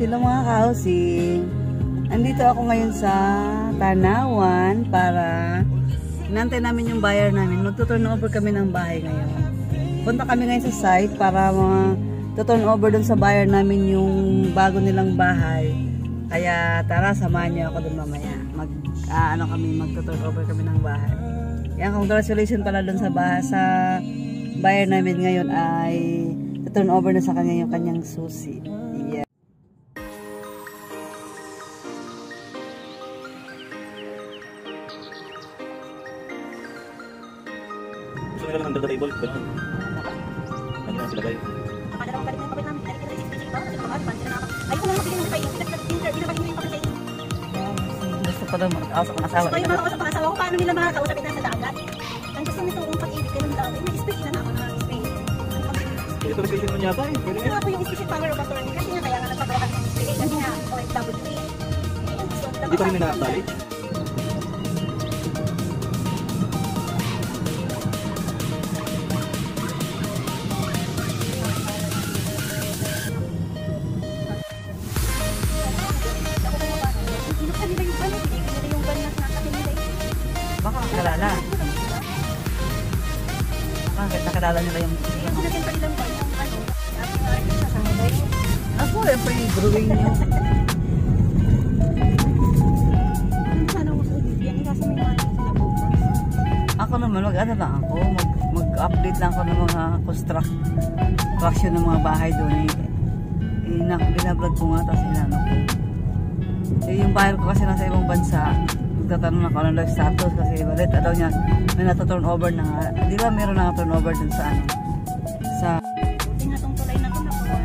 Sila mga ka-housing. Andito ako ngayon sa Tanawan para inantay namin yung buyer namin. Magto-turn over kami ng bahay ngayon. Punta kami ngayon sa site para to-turn over dun sa buyer namin yung bago nilang bahay. Kaya tara, samahan niyo ako dun mamaya. Magto-turn over kami ng bahay. Yan, congratulations pala dun sa buyer namin ngayon ay to-turn over na sa kanya yung kanyang susi. Yeah. Gusto nila lang under the table, gano'n. Ano na sila guys? Nakadalawang galing na yung kapit namin. Ay, kita yung CCTV ba? Kasi naman, ayoko na mabigyan ng kayo. Pinapagin mo yung kapit sa'yo. Gusto pa daw mag-kausap ng asawa. Gusto ko yung makakausap ng asawa ko. Paano nila makakausapin na sa dagat? Ang gusto nito kung pag-ibig ka ng dagat. May space na ako na space. Ito restriction mo niya ba eh? Ito nga po yung specific power of authority. Kasi nga kaya nga nagpagawa ka ng space. Kasi nga, OFW. Hindi pa rin na-acknowledge? Baka nakalala. Nakilala nila yung ako, yung pre-brewing niya. Ako naman, mag-ano lang ako, mag-update lang ako ng mga construction ng mga bahay doon. Binablog ko nga, tapos inano ko. Yung bahay ko kasi nasa ibang bansa, magtatanong ako ng life status kasi balit, daw niya, may nato-turn over na nga. Di ba meron na turn over dun sa sa buti na tong tulay na to nakuha.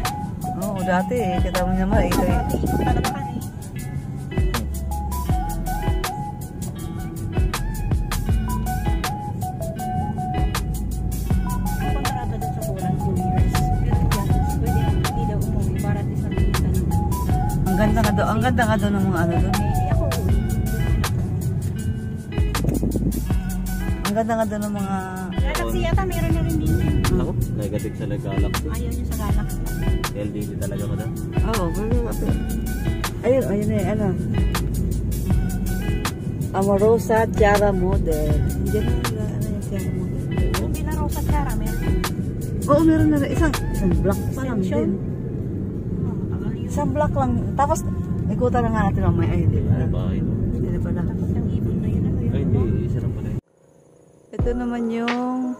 Oo, dati eh, kita mo naman ito eh. Talabakan eh. Ang kontrata dun sa bulan 2 years. Pero pwede hindi daw umuwi para at least mabilisan. Ang ganda nga daw ng mga ano doon. Ako uwi. Ang ganda nga daw ng mga Galaxy yata meron na rin din yun. Ako, negative sa Galaxy. Ayaw nyo sa Galaxy. LDC talaga ko na. oo, ayun eh, ano. Amorosa Tiara Model. Hindi na ano yung Tiara Model. Yung Villa Rosa Tiara meron. Oo, meron na rin. Isang block pa lang Ascension? din. Isang block lang. Tapos, ikutan na nga natin ang may ID. Ano ba ito? Hindi pala. Tapos yung ibon na yun. Ano yun? Ay, hindi. Isa lang pala yun. Ito naman yung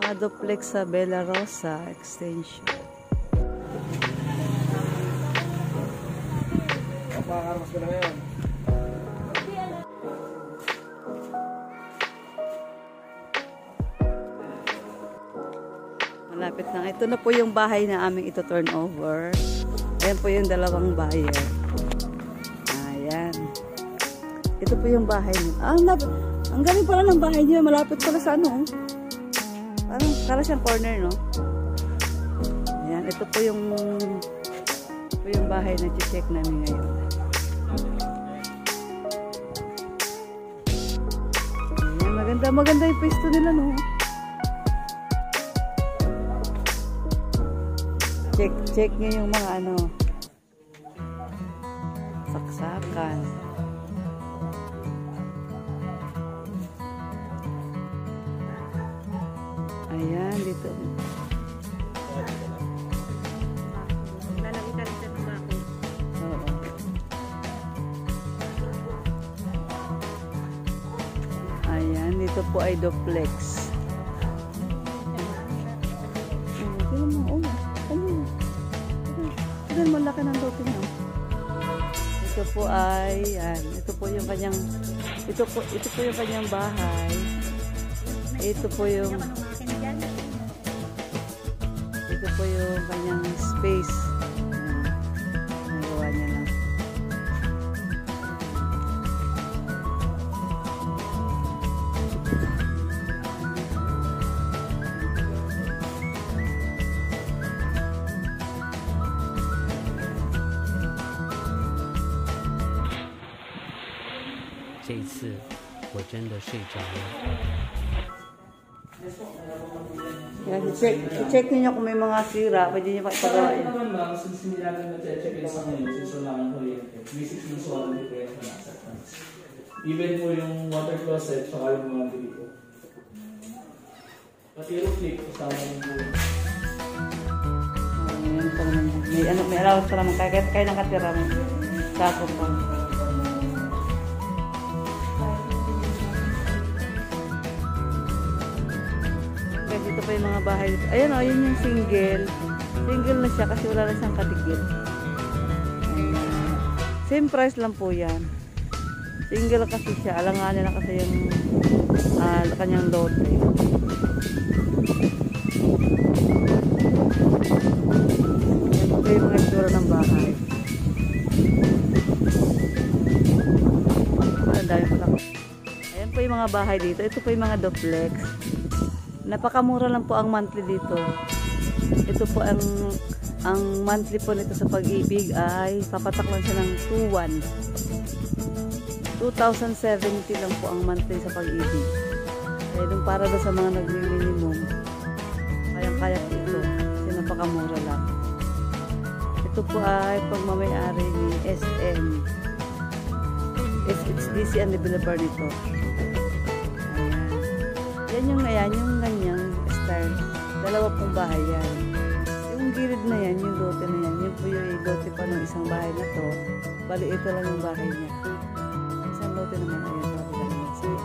mga duplex sa Bella Rosa extension. Pakarmas ko na ngayon. Malapit na. Ito na po yung bahay na aming ito turn over. Ayan po yung dalawang buyer. Ayan. Ito po yung bahay niyo. Ang galing pala ng bahay niyo. Malapit pala sa ano. Para siyang corner, no? Ayan. Ito po yung bahay na check namin ngayon. Ayan. Maganda yung pwesto nila, no? Check nyo yung mga ano saksakan. Ayan, dito. Lalagay ka rin sa tumako. Oo. Ayan, dito po ay duplex. Tignan mo, laki ng lote niya. Ito po ay, yan. Ito po yung kanyang, ito po yung kanyang bahay. Ito po yung, ito po yung kanyang space. Nagawa niya lang. Yan, check niyo kung may mga sira, pwede niyo pa ipagawa Pagkain yan. naman ma'am, since hindi natin na-check in sa ngayon, since wala kang kuryente, basic ng warranty po yung na-acceptance. Even po yung water closet, saka yung mga dito. Pati yung flip, kasama yung po. Ayan pa naman. May allowance pa naman. Kaya nakatira mo. Sako pa. Guys, ito pa yung mga bahay. Ayan o, yun yung single. Single na siya kasi wala na siyang kadikit. Ayan. Same price lang po yan. Single kasi siya. Alanganin na kasi yung kanyang lote. Ito yung mga itsura ng bahay. Ang dami pala. Ayan po yung mga bahay dito. Ito po yung mga duplex. Napakamura lang po ang monthly dito. Ito po ang monthly po nito sa Pag-ibig ay papatak lang siya ng 2,070 lang po ang monthly sa Pag-ibig. Kaya nung para daw sa mga nagmi-minimum, kayang-kaya po ito. Kasi napakamura lang. Ito po ay pagmamayari ni SM. SHDC ang developer nito. Ayan. Yung ganyang style. Dalawa pong bahay yan. Yung gilid na yan, yung lote na yan, yun po yung lote pa ng isang bahay na to. Bali, ito lang yung bahay niya. Isang lote naman, ayan, sabi lang naman sa'yo.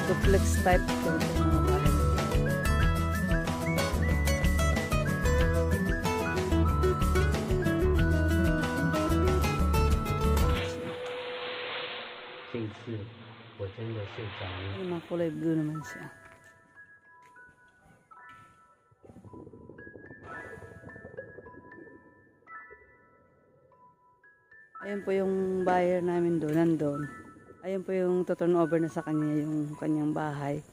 Duplex type ito yung mga bahay. 这一次我真的是感恩。 Yung mga kulay blue naman siya. Ayan po yung buyer namin doon, nandun. Ayan po yung turn over na sa kanya yung kanyang bahay.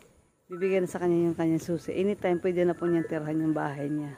Bibigyan na sa kanya yung kanyang susi. Anytime pwede na po niyang tirahan yung bahay niya.